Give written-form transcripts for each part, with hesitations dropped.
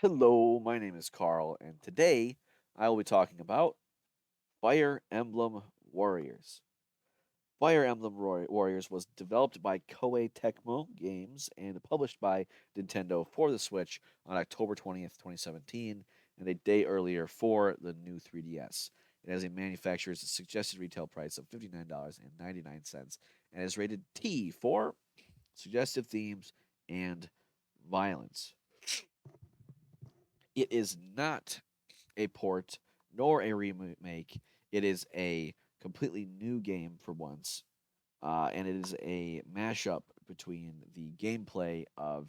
Hello, my name is Carl, and today I will be talking about Fire Emblem Warriors. Fire Emblem Warriors was developed by Koei Tecmo Games and published by Nintendo for the Switch on October 20th, 2017, and a day earlier for the new 3DS. It has a manufacturer's suggested retail price of $59.99 and is rated T for suggestive themes and violence. It is not a port nor a remake. It is a completely new game for once, and it is a mashup between the gameplay of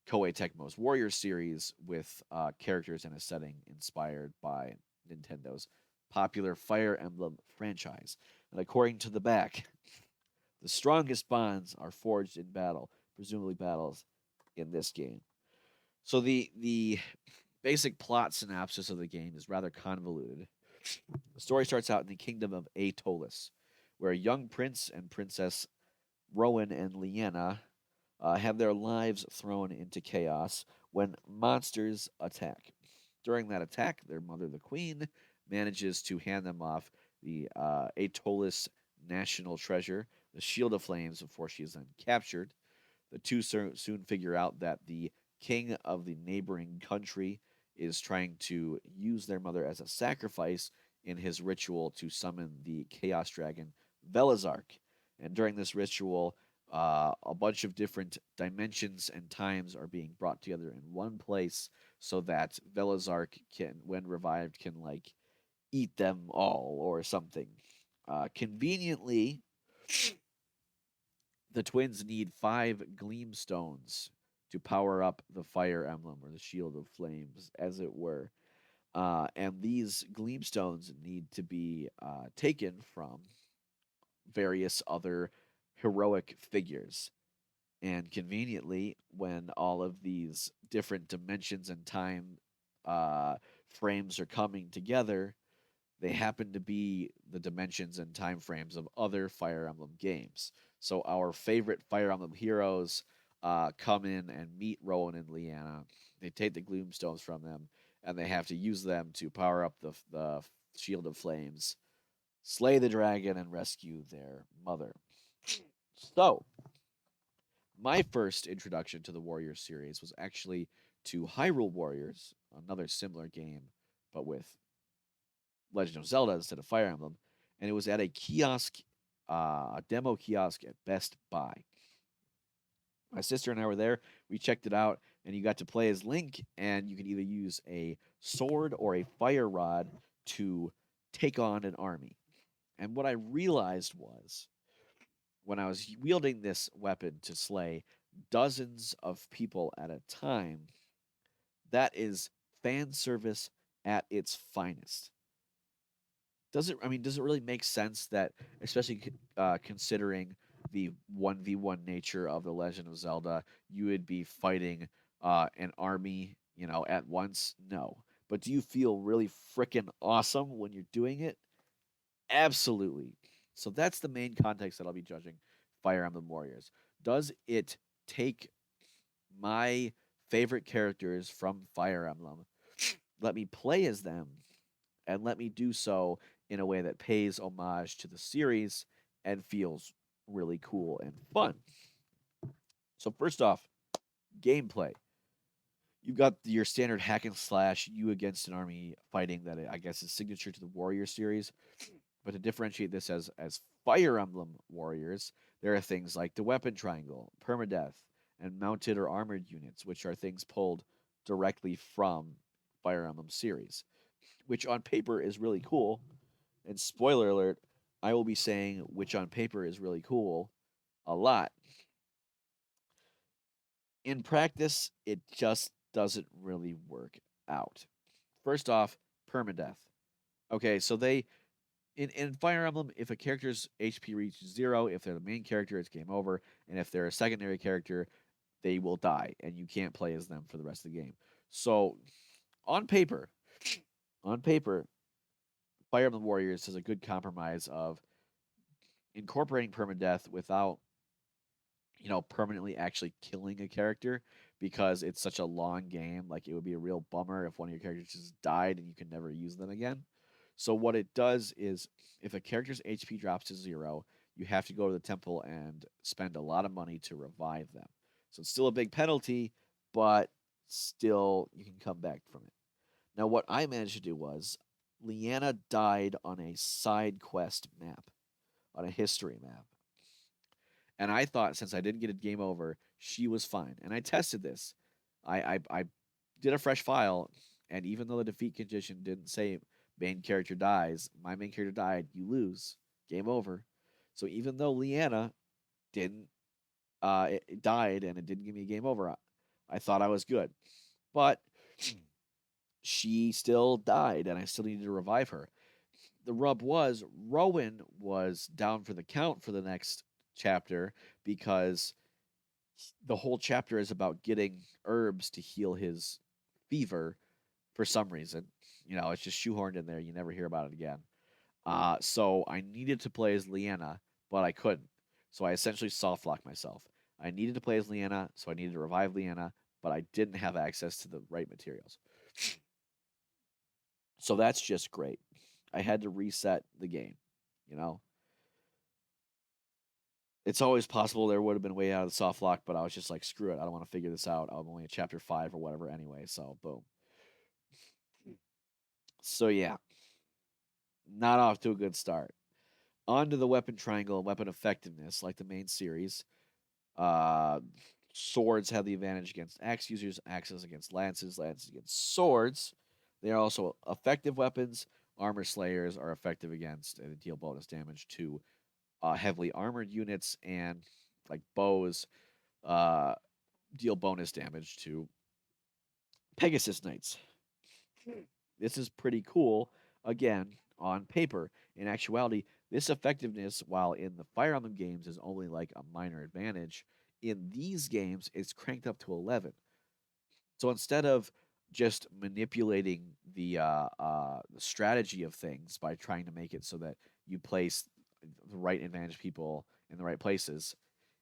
Koei Tecmo's Warrior series with characters in a setting inspired by Nintendo's popular Fire Emblem franchise. And according to the back, the strongest bonds are forged in battle, presumably battles in this game. So the basic plot synopsis of the game is rather convoluted. The story starts out in the kingdom of Aetolis, where a young prince and princess Rowan and Leanna have their lives thrown into chaos when monsters attack. During that attack, their mother, the queen, manages to hand them off the Aetolis national treasure, the Shield of Flames, before she is then captured. The two soon figure out that the king of the neighboring country is trying to use their mother as a sacrifice in his ritual to summon the chaos dragon Velazark. And during this ritual, a bunch of different dimensions and times are being brought together in one place so that Velazark can, when revived, can like eat them all or something. Conveniently, the twins need 5 gleam stones to power up the fire emblem or the shield of flames, as it were. And these gleam stones need to be taken from various other heroic figures. And conveniently, when all of these different dimensions and time uh, frames are coming together, they happen to be the dimensions and time frames of other Fire Emblem games. So our favorite Fire Emblem heroes come in and meet Rowan and Leanna. They take the Gloomstones from them, and they have to use them to power up the Shield of Flames, slay the dragon, and rescue their mother. So, my first introduction to the Warrior series was actually to Hyrule Warriors, another similar game, but with Legend of Zelda instead of Fire Emblem, and it was at a kiosk, a demo kiosk at Best Buy. My sister and I were there. We checked it out, and you got to play as Link, and you can either use a sword or a fire rod to take on an army. And what I realized was when I was wielding this weapon to slay dozens of people at a time, that is fan service at its finest. Does it really make sense that, especially considering the 1v1 nature of the Legend of Zelda, you would be fighting an army, at once? No. But do you feel really freaking awesome when you're doing it? Absolutely. So that's the main context that I'll be judging Fire Emblem Warriors. Does it take my favorite characters from Fire Emblem, let me play as them, and let me do so in a way that pays homage to the series and feels really cool and fun? So, first off, gameplay. You've got your standard hack and slash, you against an army fighting that I guess is signature to the Warrior series. But to differentiate this as Fire Emblem Warriors, there are things like the weapon triangle, permadeath, and mounted or armored units, which are things pulled directly from Fire Emblem series, which on paper is really cool. And spoiler alert, I will be saying which on paper is really cool a lot. In practice, it just doesn't really work out. First off, permadeath. Okay, so in Fire Emblem, if a character's HP reaches 0, if they're the main character, it's game over. And if they're a secondary character, they will die, and you can't play as them for the rest of the game. So, on paper, on paper, Fire Emblem Warriors is a good compromise of incorporating permadeath without permanently actually killing a character, because it's such a long game. Like it would be a real bummer if one of your characters just died and you can never use them again. So what it does is if a character's HP drops to 0, you have to go to the temple and spend a lot of money to revive them. So it's still a big penalty, but still you can come back from it. Now what I managed to do was Leanna died on a side quest map, on a history map. And I thought since I didn't get a game over, she was fine. And I tested this. I did a fresh file, and even though the defeat condition didn't say main character dies, my main character died, you lose. Game over. So even though Leanna didn't it died and it didn't give me a game over, I thought I was good. But she still died and I still needed to revive her. The rub was Rowan was down for the count for the next chapter because the whole chapter is about getting herbs to heal his fever for some reason. You know, it's just shoehorned in there. You never hear about it again. So I needed to play as Leanna, but I couldn't. So I essentially soft locked myself. I needed to play as Leanna, so I needed to revive Leanna, but I didn't have access to the right materials. So that's just great. I had to reset the game. You know, it's always possible there would have been a way out of the soft lock, but I was just like, screw it. I don't want to figure this out. I'm only in chapter 5 or whatever anyway. So boom. So yeah, not off to a good start. On to the weapon triangle and weapon effectiveness, like the main series. Uh, Swords have the advantage against axe users, axes against lances, lances against swords. They are also effective weapons. Armor slayers are effective against and deal bonus damage to heavily armored units, and like bows uh, deal bonus damage to Pegasus Knights. This is pretty cool, again, on paper. In actuality, this effectiveness, while in the Fire Emblem games is only like a minor advantage, in these games it's cranked up to 11. So instead of just manipulating the strategy of things by trying to make it so that you place the right advantage people in the right places,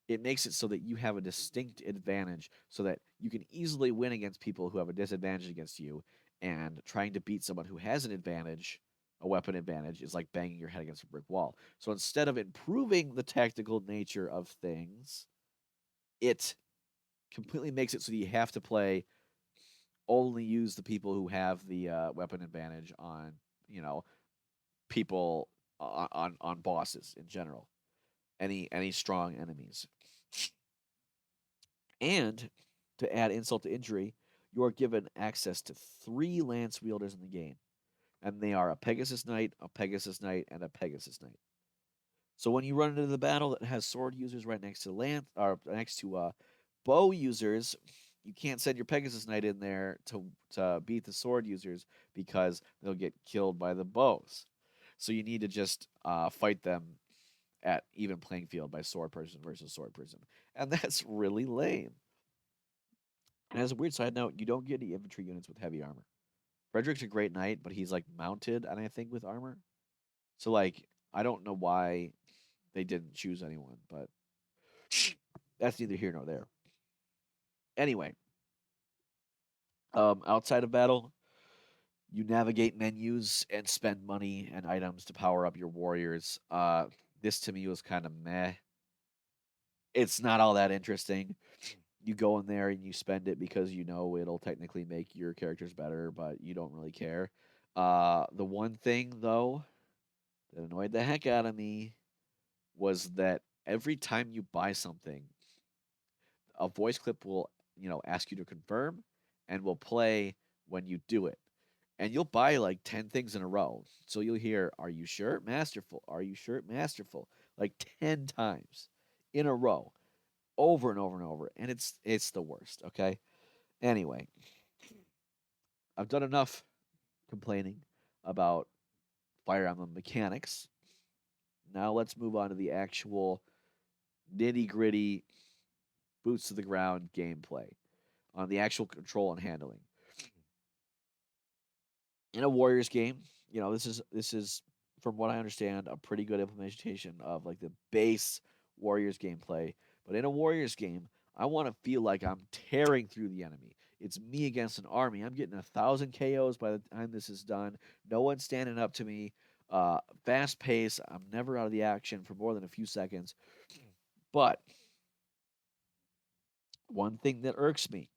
it makes it so that you have a distinct advantage so that you can easily win against people who have a disadvantage against you, and trying to beat someone who has an advantage, a weapon advantage, is like banging your head against a brick wall. So instead of improving the tactical nature of things, it completely makes it so that you have to play only use the people who have the weapon advantage on, you know, people on bosses in general, any strong enemies. And to add insult to injury, you are given access to 3 lance wielders in the game, and they are a Pegasus Knight, a Pegasus Knight, and a Pegasus Knight. So when you run into the battle that has sword users right next to lance or next to bow users, you can't send your Pegasus Knight in there to beat the sword users because they'll get killed by the bows. So you need to just fight them at even playing field by sword person versus sword person, and that's really lame. And as a weird side note, you don't get any infantry units with heavy armor. Frederick's a great knight, but he's like mounted, and I think with armor. So like, I don't know why they didn't choose anyone, but that's neither here nor there. Anyway, outside of battle, you navigate menus and spend money and items to power up your warriors. This to me was kind of meh. It's not all that interesting. You go in there and you spend it because you know it'll technically make your characters better, but you don't really care. The one thing though that annoyed the heck out of me was that every time you buy something, a voice clip will, ask you to confirm and will play when you do it. And you'll buy like 10 things in a row. So you'll hear, "Are you sure? Masterful. Are you sure? Masterful." Like 10 times in a row, over and over and over. And it's the worst, okay? Anyway, I've done enough complaining about Fire Emblem mechanics. Now let's move on to the actual nitty gritty, boots to the ground gameplay on the actual control and handling. In a Warriors game, this is from what I understand a pretty good implementation of like the base Warriors gameplay. But in a Warriors game, I want to feel like I'm tearing through the enemy. It's me against an army. I'm getting 1,000 KOs by the time this is done. No one's standing up to me. Fast pace. I'm never out of the action for more than a few seconds. But one thing that irks me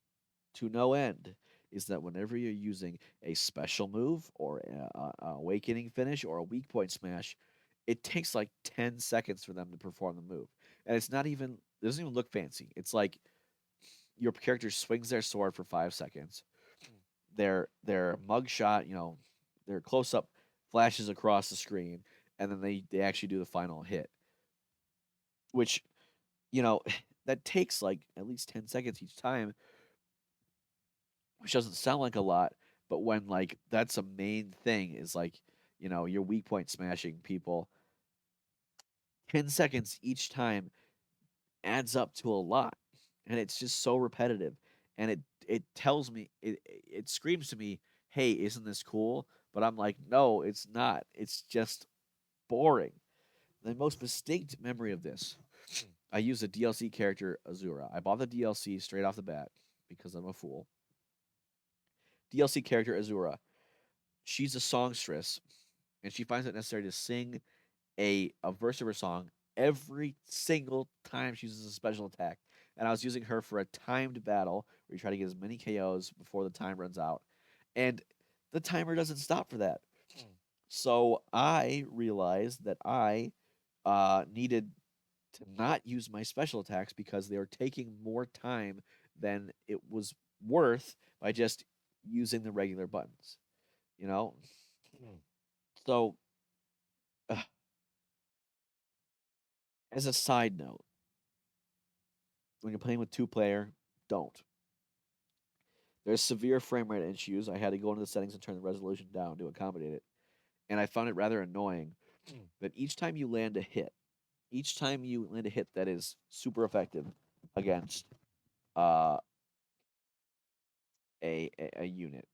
to no end is that whenever you're using a special move or a awakening finish or a weak point smash, it takes like 10 seconds for them to perform the move. And it's not even, it doesn't even look fancy. It's like your character swings their sword for 5 seconds. Their mugshot, their close up flashes across the screen, and then they actually do the final hit, which, you know, that takes like at least 10 seconds each time, which doesn't sound like a lot, but when like that's a main thing is like, your weak point smashing people, 10 seconds each time adds up to a lot. And it's just so repetitive. And it tells me it screams to me, "Hey, isn't this cool?" But I'm like, "No, it's not. It's just boring." The most distinct memory of this, I used a DLC character Azura. I bought the DLC straight off the bat because I'm a fool. DLC character Azura. She's a songstress, and she finds it necessary to sing a verse of her song every single time she uses a special attack. And I was using her for a timed battle where you try to get as many KOs before the time runs out. And the timer doesn't stop for that. So I realized that I needed to not use my special attacks because they were taking more time than it was worth by just using the regular buttons, you know? So, uh, as a side note, when you're playing with two-player, don't. There's severe frame rate issues. I had to go into the settings and turn the resolution down to accommodate it. And I found it rather annoying that each time you land a hit that is super effective against uh, a unit,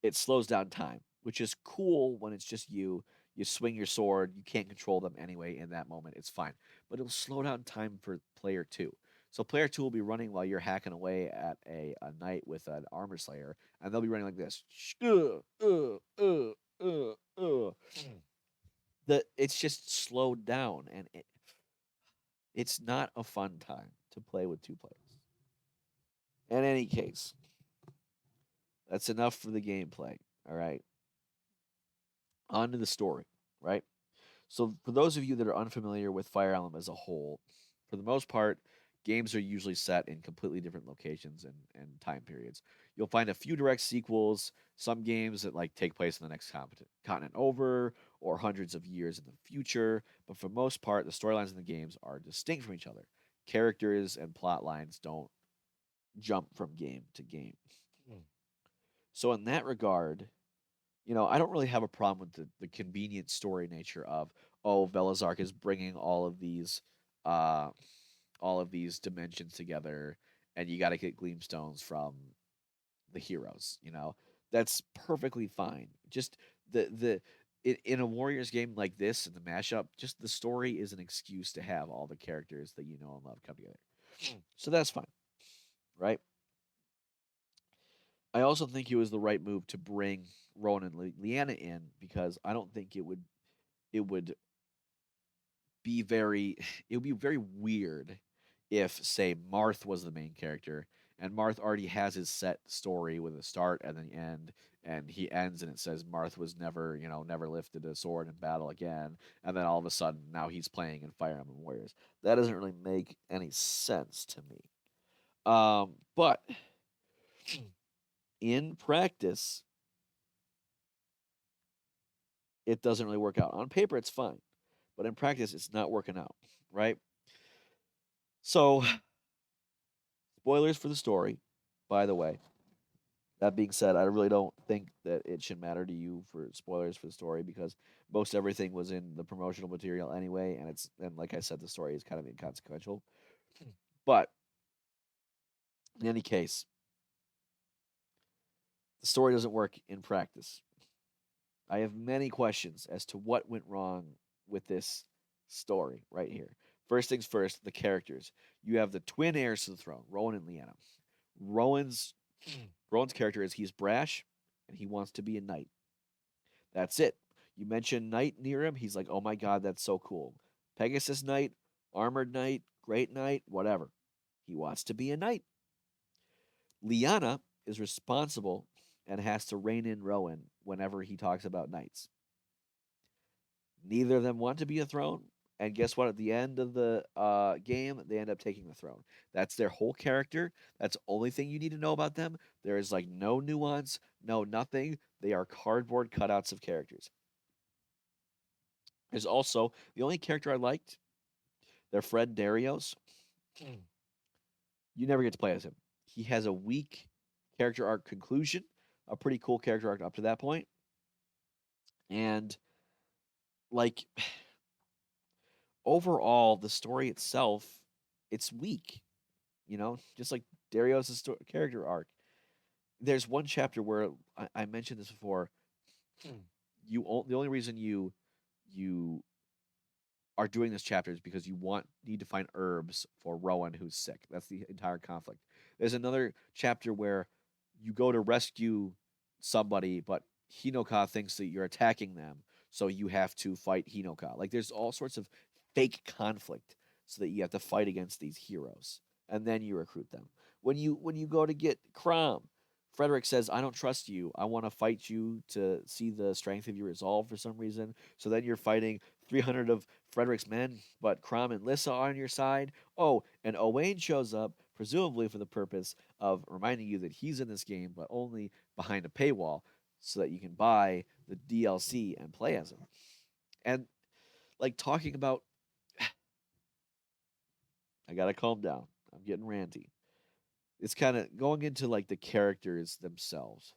it slows down time, which is cool when it's just you. You swing your sword, you can't control them anyway in that moment. It's fine. But it'll slow down time for player two. So player two will be running while you're hacking away at a knight with an armor slayer, and they'll be running like this. It's just slowed down, and it's not a fun time to play with two players. In any case, that's enough for the gameplay. All right, on to the story. Right. So, for those of you that are unfamiliar with Fire Emblem as a whole, for the most part, games are usually set in completely different locations and time periods. You'll find a few direct sequels, some games that like take place in the next continent over, or hundreds of years in the future. But for most part, the storylines in the games are distinct from each other. Characters and plot lines don't jump from game to game. So, in that regard, I don't really have a problem with the convenient story nature of, oh, Velazark is bringing uh, all of these dimensions together, and you got to get gleamstones from the heroes. That's perfectly fine. Just the in a Warriors game like this in the mashup, just the story is an excuse to have all the characters that you know and love come together. So that's fine, right? I also think it was the right move to bring Rowan and Leanna in because I don't think it would be very it would be very weird if, say, Marth was the main character and Marth already has his set story with a start and an end, and he ends and it says Marth was never lifted a sword in battle again, and then all of a sudden now he's playing in Fire Emblem Warriors. That doesn't really make any sense to me. But in practice, it doesn't really work out. On paper, it's fine, but in practice, it's not working out, right? So, spoilers for the story, by the way. That being said, I really don't think that it should matter to you for spoilers for the story because most everything was in the promotional material anyway, and like I said, the story is kind of inconsequential. But in any case, the story doesn't work in practice. I have many questions as to what went wrong with this story right here. First things first, the characters. You have the twin heirs to the throne, Rowan and Lyanna. Rowan's Rowan's character is he's brash and he wants to be a knight. That's it. You mention knight near him, he's like, "Oh my god, that's so cool." Pegasus knight, armored knight, great knight, whatever. He wants to be a knight. Lyanna is responsible and has to rein in Rowan whenever he talks about knights. Neither of them want to be a throne. And guess what? At the end of the game, they end up taking the throne. That's their whole character. That's the only thing you need to know about them. There is like no nuance, no nothing. They are cardboard cutouts of characters. There's also the only character I liked, their friend Darius. You never get to play as him. He has a weak character arc conclusion, a pretty cool character arc up to that point, and like overall, the story itself, it's weak. Just like Darius' character arc. There's one chapter where I mentioned this before. The only reason you are doing this chapter is because you need to find herbs for Rowan who's sick. That's the entire conflict. There's another chapter where you go to rescue somebody, but Hinoka thinks that you're attacking them, so you have to fight Hinoka. Like there's all sorts of fake conflict so that you have to fight against these heroes, and then you recruit them. When you go to get Crom, Frederick says, "I don't trust you. I want to fight you to see the strength of your resolve for some reason." So then you're fighting 300 of Frederick's men, but Crom and Lissa are on your side. Oh, and Owain shows up, presumably for the purpose of reminding you that he's in this game, but only behind a paywall, so that you can buy the DLC and play as him. And like talking about, I gotta calm down. I'm getting ranty. It's kind of going into like the characters themselves.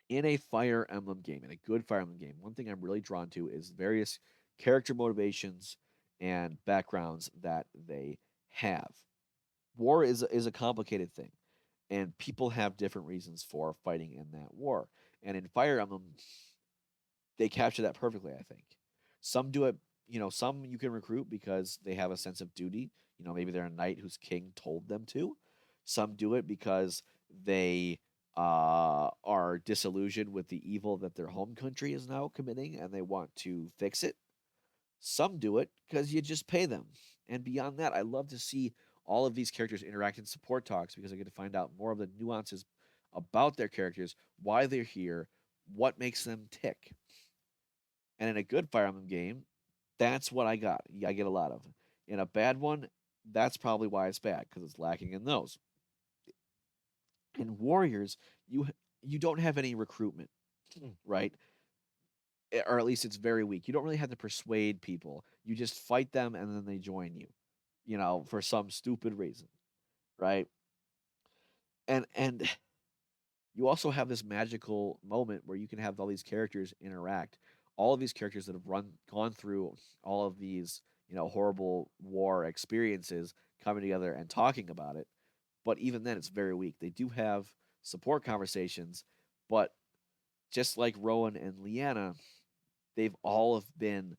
In a Fire Emblem game, in a good Fire Emblem game, one thing I'm really drawn to is various character motivations and backgrounds that they have. War is a complicated thing, and people have different reasons for fighting in that war. And in Fire Emblem, they capture that perfectly, I think. Some do it, some you can recruit because they have a sense of duty. Maybe they're a knight whose king told them to. Some do it because they are disillusioned with the evil that their home country is now committing and they want to fix it. Some do it because you just pay them. And beyond that, I love to see all of these characters interact in support talks because I get to find out more of the nuances about their characters, why they're here, what makes them tick. And in a good Fire Emblem game, that's what I got. I get a lot of. In a bad one, that's probably why it's bad because it's lacking in those. In Warriors, you don't have any recruitment, right? Or at least it's very weak. You don't really have to persuade people. You just fight them and then they join you, for some stupid reason, right? And you also have this magical moment where you can have all these characters interact. All of these characters that have gone through all of these, horrible war experiences coming together and talking about it. But even then, it's very weak. They do have support conversations, but just like Rowan and Leanna, they've all have been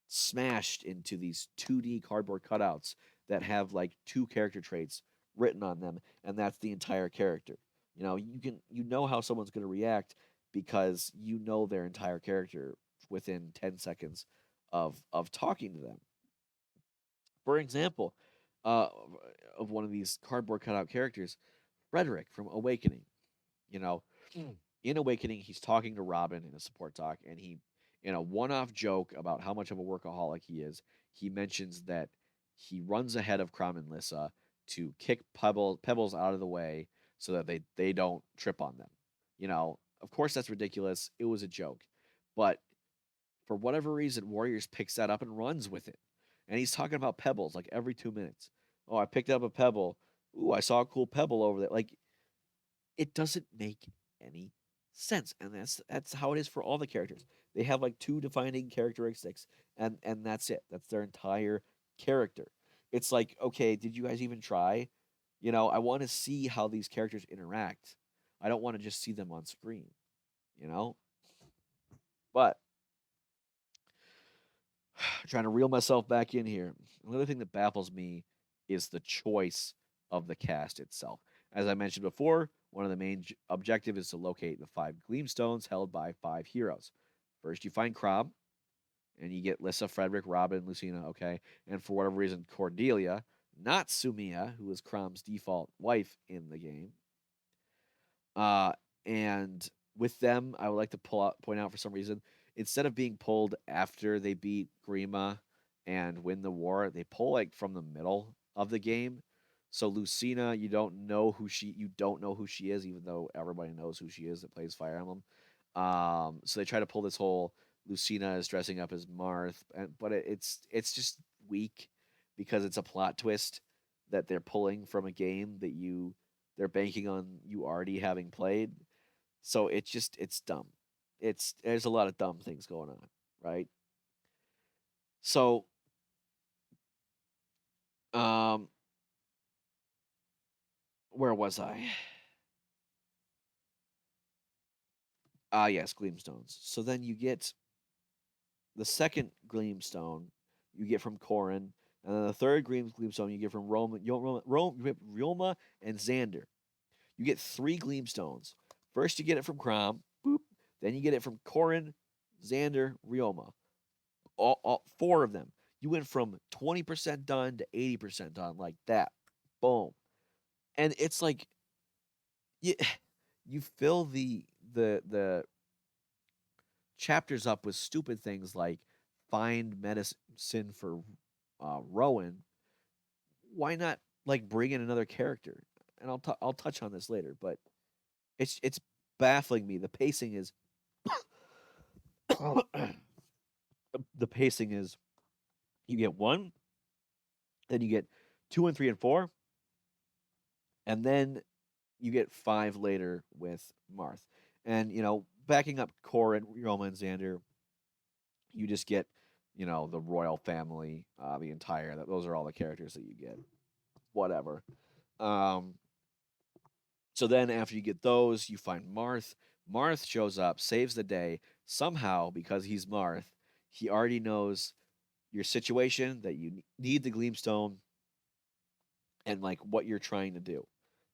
smashed into these 2D cardboard cutouts that have like two character traits written on them, and that's the entire character. You know how someone's going to react because you know their entire character within 10 seconds of talking to them. For example, uh, of one of these cardboard cutout characters, Frederick from Awakening. You know, in Awakening, he's talking to Robin in a support talk, and in a one-off joke about how much of a workaholic he is, he mentions that he runs ahead of Crom and Lissa to kick pebbles out of the way so that they don't trip on them. Of course that's ridiculous. It was a joke, but for whatever reason, Warriors picks that up and runs with it, and he's talking about pebbles like every 2 minutes. Oh, I picked up a pebble. Ooh, I saw a cool pebble over there. Like it doesn't make any sense, and that's how it is for all the characters. They have like two defining characteristics, and that's it. That's their entire character. It's like, okay, did you guys even try? I want to see how these characters interact. I don't want to just see them on screen. you know but Trying to reel myself back in here. Another thing that baffles me is the choice of the cast itself. As I mentioned before, one of the main objective is to locate the five gleamstones held by five heroes. First, you find Krob, and you get Lissa, Frederick, Robin, Lucina, okay? And for whatever reason, Cordelia, not Sumia, who is Crom's default wife in the game. Uh, and with them, I would like to point out for some reason, instead of being pulled after they beat Grima and win the war, they pull like from the middle of the game. So Lucina, you don't know who she is, even though everybody knows who she is that plays Fire Emblem. So they try to pull this whole Lucina is dressing up as Marth, but it's just weak because it's a plot twist that they're pulling from a game that they're banking on you already having played. So it's dumb. There's a lot of dumb things going on, right? So um where was I? Ah yes, Gleamstones. So then you get the second Gleamstone you get from Corin, and then the third Gleamstone you get from Roma and Xander. You get three Gleamstones. First you get it from Crom, boop. Then you get it from Corin, Xander, Rioma. All four of them. You went from 20% done to 80% done like that. Boom. And it's like you, you fill the chapters up with stupid things like find medicine for Rowan. Why not like bring in another character? And I'll touch on this later, but it's baffling me. The pacing is the pacing is you get one, then you get two and three and four, and then you get five later with Marth. And, backing up Corin, Roma, and Xander, you just get, the royal family, the entire, those are all the characters that you get. Whatever. Um, so then after you get those, you find Marth. Marth shows up, saves the day. Somehow, because he's Marth, he already knows your situation, that you need the Gleamstone, and like what you're trying to do.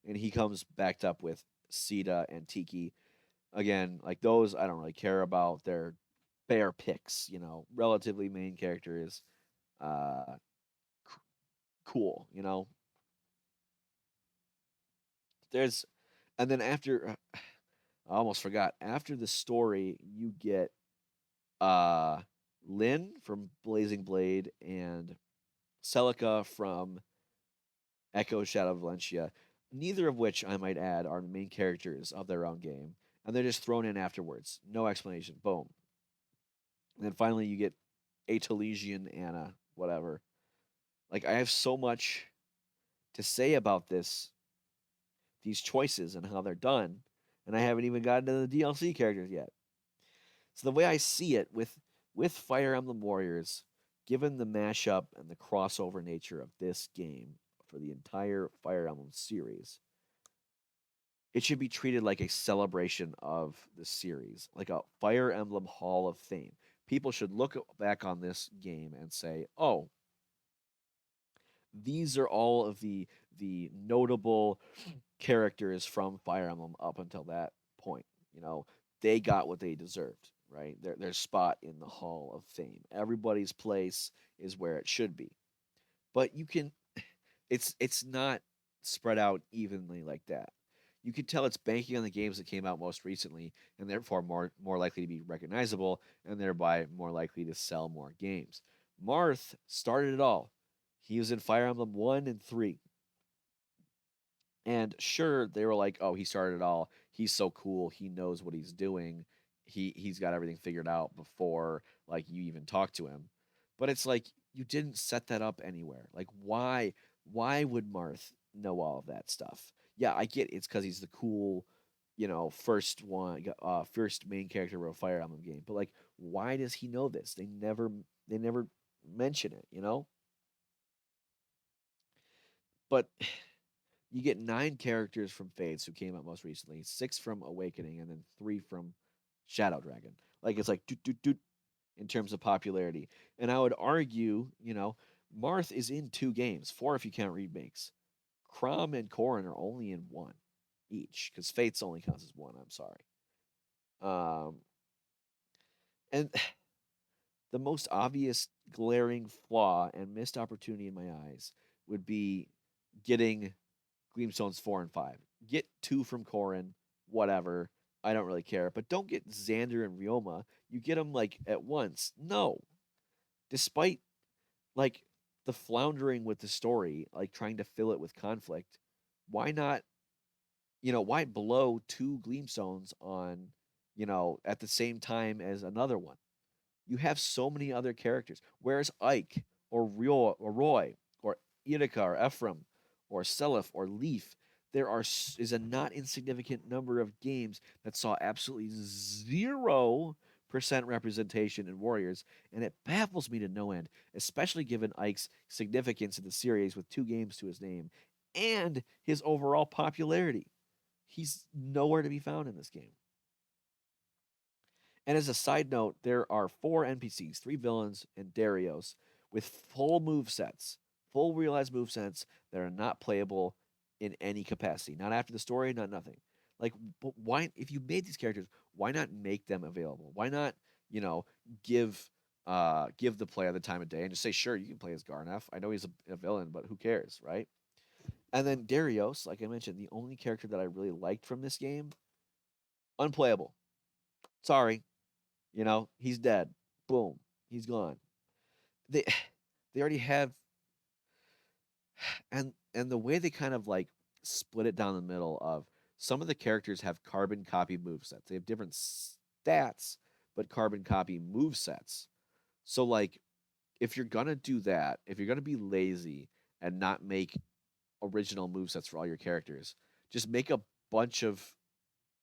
And he comes backed up with Sita and Tiki. Again, like those I don't really care about. They're fair picks, relatively main characters. Uh cool, There's and then after I almost forgot. After the story, you get uh Lynn from Blazing Blade and Celica from Echo Shadow of Valencia, neither of which I might add are main characters of their own game, and they're just thrown in afterwards. No explanation. Boom. And then finally you get a Talesian Anna, whatever. Like I have so much to say about these choices and how they're done, and I haven't even gotten to the DLC characters yet. So the way I see it with Fire Emblem Warriors, given the mashup and the crossover nature of this game for the entire Fire Emblem series, it should be treated like a celebration of the series, like a Fire Emblem Hall of Fame. People should look back on this game and say, "Oh, these are all of the notable characters from Fire Emblem up until that point. You know, they got what they deserved, right? Their spot in the Hall of Fame. Everybody's place is where it should be. But you can it's not spread out evenly like that. You can tell it's banking on the games that came out most recently and therefore more likely to be recognizable and thereby more likely to sell more games. Marth started it all. He was in Fire Emblem 1 and 3. And sure, they were like, "Oh, he started it all. He's so cool. He knows what he's doing. He's got everything figured out before like you even talk to him." But it's like you didn't set that up anywhere. Like why would Marth know all of that stuff? Yeah, I get it's cuz he's the cool, first main character of a Fire Emblem game. But like why does he know this? They never mention it, you know? But you get nine characters from Fates who came out most recently, six from Awakening, and then three from Shadow Dragon. Like it's like doot doot doot. in terms of popularity. And I would argue, Marth is in two games, four if you count remakes. Crom and Corrin are only in one each, because Fates only counts as one. I'm sorry. Um, and the most obvious glaring flaw and missed opportunity in my eyes would be getting Gleamstones 4 and 5. Get two from Corrin, whatever. I don't really care. But don't get Xander and Ryoma. You get them like at once. No. Despite like the floundering with the story, like trying to fill it with conflict, why not, why blow two Gleamstones on, at the same time as another one? You have so many other characters. Where's Ike or Roy or Irika or Ephraim or Selif or Leaf? Is a not insignificant number of games that saw absolutely 0% representation in Warriors, and it baffles me to no end, especially given Ike's significance in the series with two games to his name and his overall popularity. He's nowhere to be found in this game. And as a side note, there are four NPCs, three villains, and Darius with full move sets, full realized move sets that are not playable in any capacity. Not after the story, not nothing. Like, but why? If you made these characters, why not make them available? Why not, you know, give give the player the time of day and just say, sure, you can play as Garnef. I know he's a villain, but who cares, right? And then Darius, like I mentioned, the only character that I really liked from this game, unplayable. Sorry, he's dead. Boom, he's gone. They they already have, and the way they kind of like split it down the middle of some of the characters have carbon copy move sets. They have different stats, but carbon copy move sets. So like if you're gonna do that, if you're gonna be lazy and not make original move sets for all your characters, just make a bunch of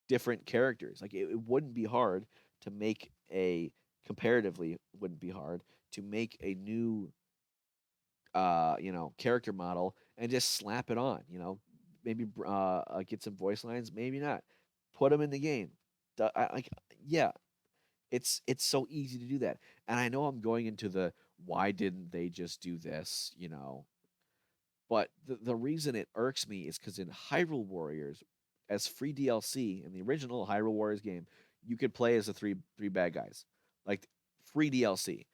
different characters. Like it wouldn't be hard to make a comparatively wouldn't be hard to make a new character model and just slap it on, maybe get some voice lines, maybe not. Put them in the game. Like yeah, it's so easy to do that. And I know I'm going into the why didn't they just do this, but the reason it irks me is because in Hyrule Warriors, as free DLC in the original Hyrule Warriors game, you could play as the three bad guys, like free DLC.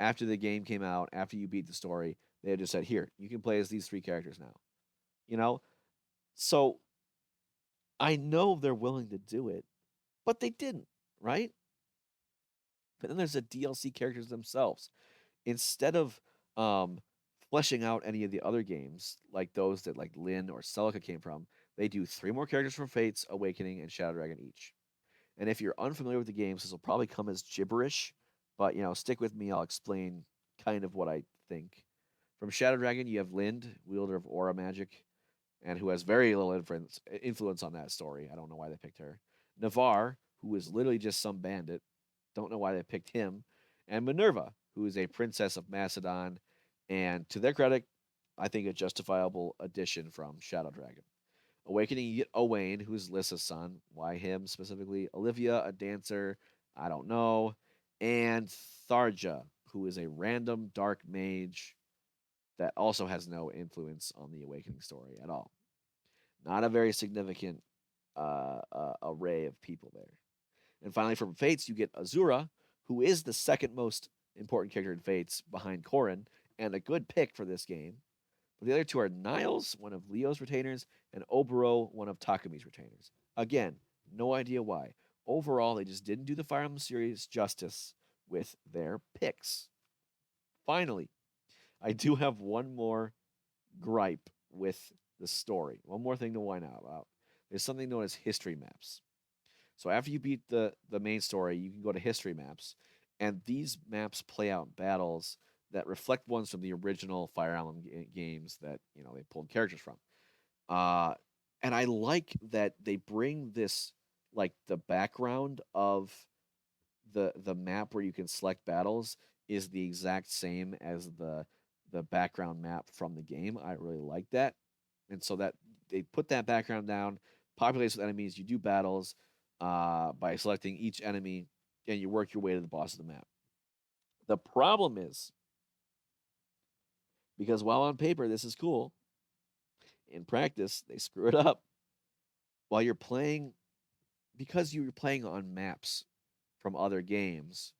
After the game came out, after you beat the story, they had just said, "Here, you can play as these three characters now." You know, so I know they're willing to do it, but they didn't, right? But then there's the DLC characters themselves. Instead of um, fleshing out any of the other games, like those that like Lyn or Celica came from, they do three more characters from Fates, Awakening, and Shadow Dragon each. And if you're unfamiliar with the games, this will probably come as gibberish, but stick with me. I'll explain kind of what I think. From Shadow Dragon, you have Lind, wielder of aura magic, and who has very little influence on that story. I don't know why they picked her. Navarre, who is literally just some bandit. Don't know why they picked him. And Minerva, who is a princess of Macedon. And to their credit, I think a justifiable addition from Shadow Dragon. Awakening, you get Owain, who's Lissa's son. Why him specifically? Olivia, a dancer. I don't know. And Tharja, who is a random dark mage that also has no influence on the Awakening story at all. Not a very significant array of people there. And finally, from Fates, you get Azura, who is the second most important character in Fates behind Corrin, and a good pick for this game. But the other two are Niles, one of Leo's retainers, and Oboro, one of Takumi's retainers. Again, no idea why. Overall, they just didn't do the Fire Emblem series justice with their picks. Finally, I do have one more gripe with the story. One more thing to whine out about. There's something known as history maps. So after you beat the main story, you can go to history maps, and these maps play out battles that reflect ones from the original Fire Emblem games that they pulled characters from. Uh, and I like that they bring this like the background of the map where you can select battles is the exact same as the background map from the game. I really like that. And so that they put that background down, populates with enemies, you do battles by selecting each enemy and you work your way to the boss of the map. The problem is because while on paper this is cool, in practice they screw it up. While you're playing, because you're playing on maps from other games,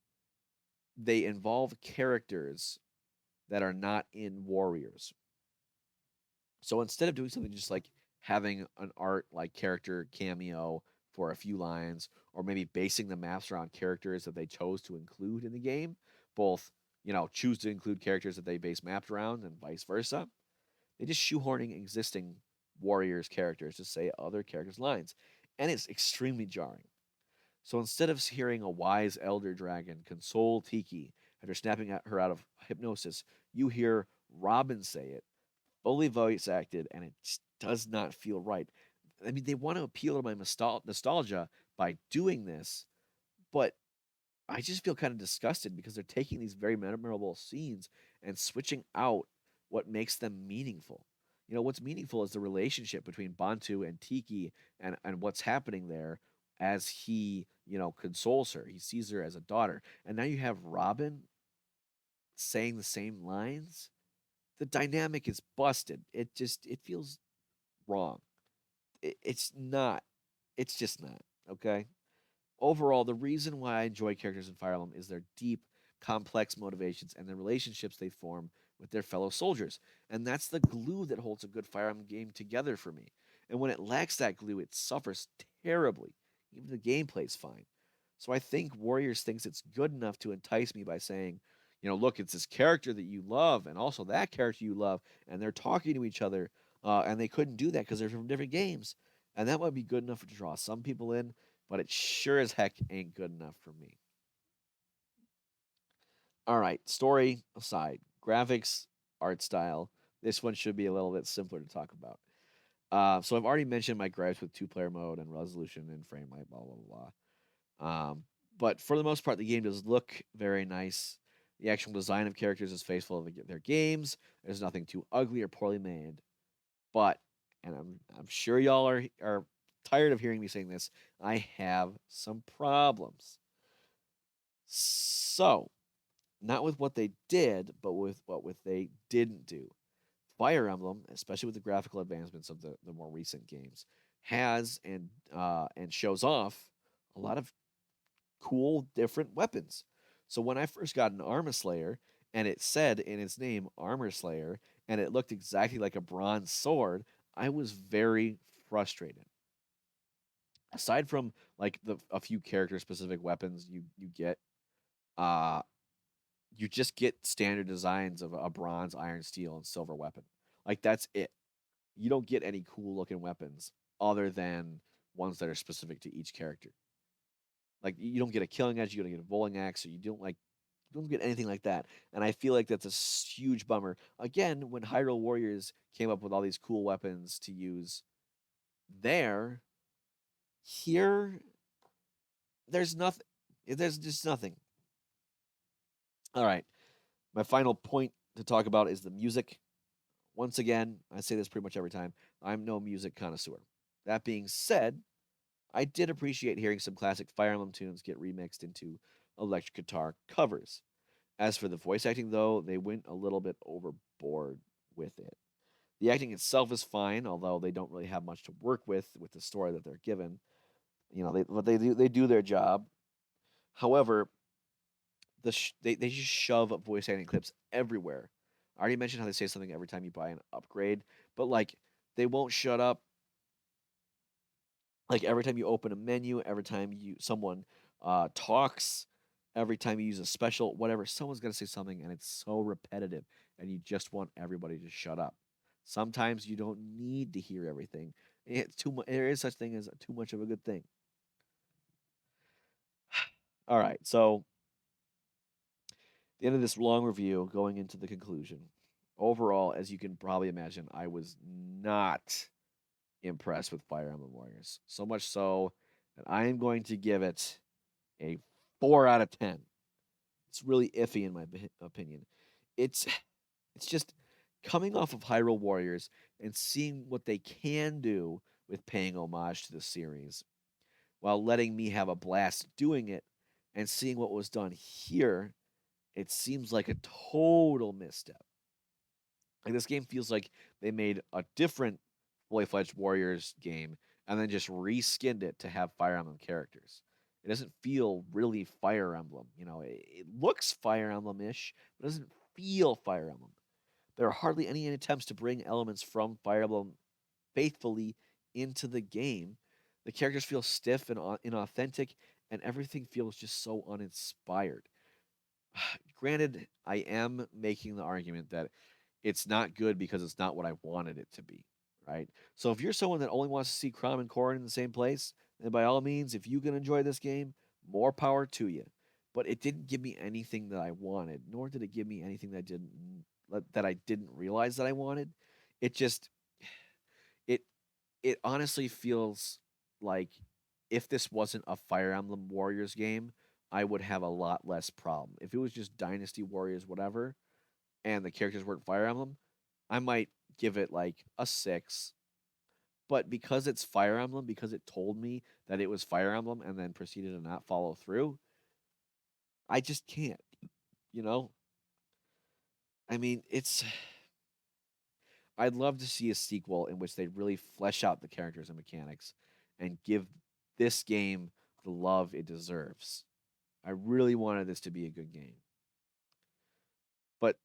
they involve characters that are not in Warriors. So instead of doing something just like having an art like character cameo for a few lines, or maybe basing the maps around characters that they chose to include in the game, both, choose to include characters that they base maps around and vice versa, they just shoehorning existing Warriors characters to say other characters' lines. And it's extremely jarring. So instead of hearing a wise elder dragon console Tiki after snapping at her out of hypnosis, you hear Robin say it, fully voice acted, and it just does not feel right. I mean, they want to appeal to my nostalgia by doing this, but I just feel kind of disgusted because they're taking these very memorable scenes and switching out what makes them meaningful. What's meaningful is the relationship between Bantu and Tiki, and what's happening there as he, consoles her. He sees her as a daughter. And now you have Robin saying the same lines. The dynamic is busted. It feels wrong. It's not. It's just not. Okay. Overall, the reason why I enjoy characters in Fire Emblem is their deep, complex motivations and the relationships they form with their fellow soldiers. And that's the glue that holds a good Fire Emblem game together for me. And when it lacks that glue, it suffers terribly. Even the gameplay's fine. So I think Warriors thinks it's good enough to entice me by saying, look, it's this character that you love and also that character you love, and they're talking to each other, and they couldn't do that because they're from different games. And that might be good enough to draw some people in, but it sure as heck ain't good enough for me. All right, story aside, graphics, art style, this one should be a little bit simpler to talk about. So I've already mentioned my gripes with two-player mode and resolution and frame rate, blah blah blah. But for the most part, the game does look very nice. The actual design of characters is faithful to their games. There's nothing too ugly or poorly made. But, and I'm sure y'all are tired of hearing me saying this, I have some problems. So, not with what they did, but with what they didn't do. Fire Emblem, especially with the graphical advancements of the more recent games, has and shows off a lot of cool different weapons. So when I first got an Armor Slayer and it said in its name Armor Slayer and it looked exactly like a bronze sword, I was very frustrated. Aside from like the a few character specific weapons you get, uh you just get standard designs of a bronze, iron, steel, and silver weapon. Like that's it. You don't get any cool looking weapons other than ones that are specific to each character. Like you don't get a killing edge, you don't get a bowling axe, or you don't get anything like that. And I feel like that's a huge bummer. Again, when Hyrule Warriors came up with all these cool weapons to use there, here there's nothing. There's just nothing. All right. My final point to talk about is the music. Once again, I say this pretty much every time. I'm no music connoisseur. That being said, I did appreciate hearing some classic Fire Emblem tunes get remixed into electric guitar covers. As for the voice acting, though, they went a little bit overboard with it. The acting itself is fine, although they don't really have much to work with the story that they're given. But they do their job. However, they just shove voice acting clips everywhere. I already mentioned how they say something every time you buy an upgrade, but like they won't shut up. Like every time you open a menu, every time someone talks, every time you use a special, whatever, someone's gonna say something, and it's so repetitive, and you just want everybody to shut up. Sometimes you don't need to hear everything. It's too much. There is such thing as too much of a good thing. All right, so the end of this long review, going into the conclusion. Overall, as you can probably imagine, I was not impressed with Fire Emblem Warriors. So much so that I am going to give it a 4 out of 10. It's really iffy in my opinion. It's it's just coming off of Hyrule Warriors and seeing what they can do with paying homage to the series while letting me have a blast doing it and seeing what was done here. It seems like a total misstep. Like this game feels like they made a different fully fledged Warriors game and then just reskinned it to have Fire Emblem characters. It doesn't feel really Fire Emblem. It looks Fire Emblem ish, but it doesn't feel Fire Emblem. There are hardly any attempts to bring elements from Fire Emblem faithfully into the game. The characters feel stiff and inauthentic, and everything feels just so uninspired. Granted, I am making the argument that it's not good because it's not what I wanted it to be, right? So if you're someone that only wants to see Crom and Corrin in the same place, then by all means, if you can enjoy this game, more power to you. But it didn't give me anything that I wanted, nor did it give me anything that I didn't realize that I wanted. It just it it honestly feels like if this wasn't a Fire Emblem Warriors game, I would have a lot less problem. If it was just Dynasty Warriors, whatever, and the characters weren't Fire Emblem, I might give it like a 6. But because it's Fire Emblem, because it told me that it was Fire Emblem and then proceeded to not follow through, I just can't, you know? I mean, I'd love to see a sequel in which they really flesh out the characters and mechanics and give this game the love it deserves. I really wanted this to be a good game. But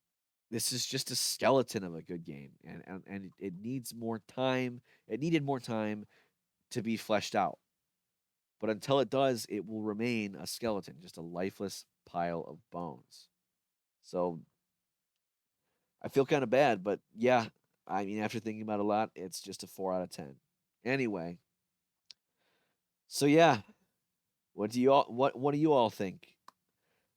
this is just a skeleton of a good game, and it needs more time. It needed more time to be fleshed out. But until it does, it will remain a skeleton, just a lifeless pile of bones. So I feel kind of bad, but yeah, I mean, after thinking about it a lot, it's just a 4 out of 10. Anyway, so yeah, what do you all think?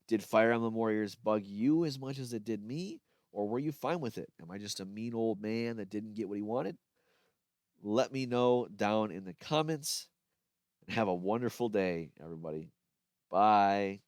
Did Fire Emblem Warriors bug you as much as it did me, or were you fine with it? Am I just a mean old man that didn't get what he wanted? Let me know down in the comments and have a wonderful day, everybody. Bye.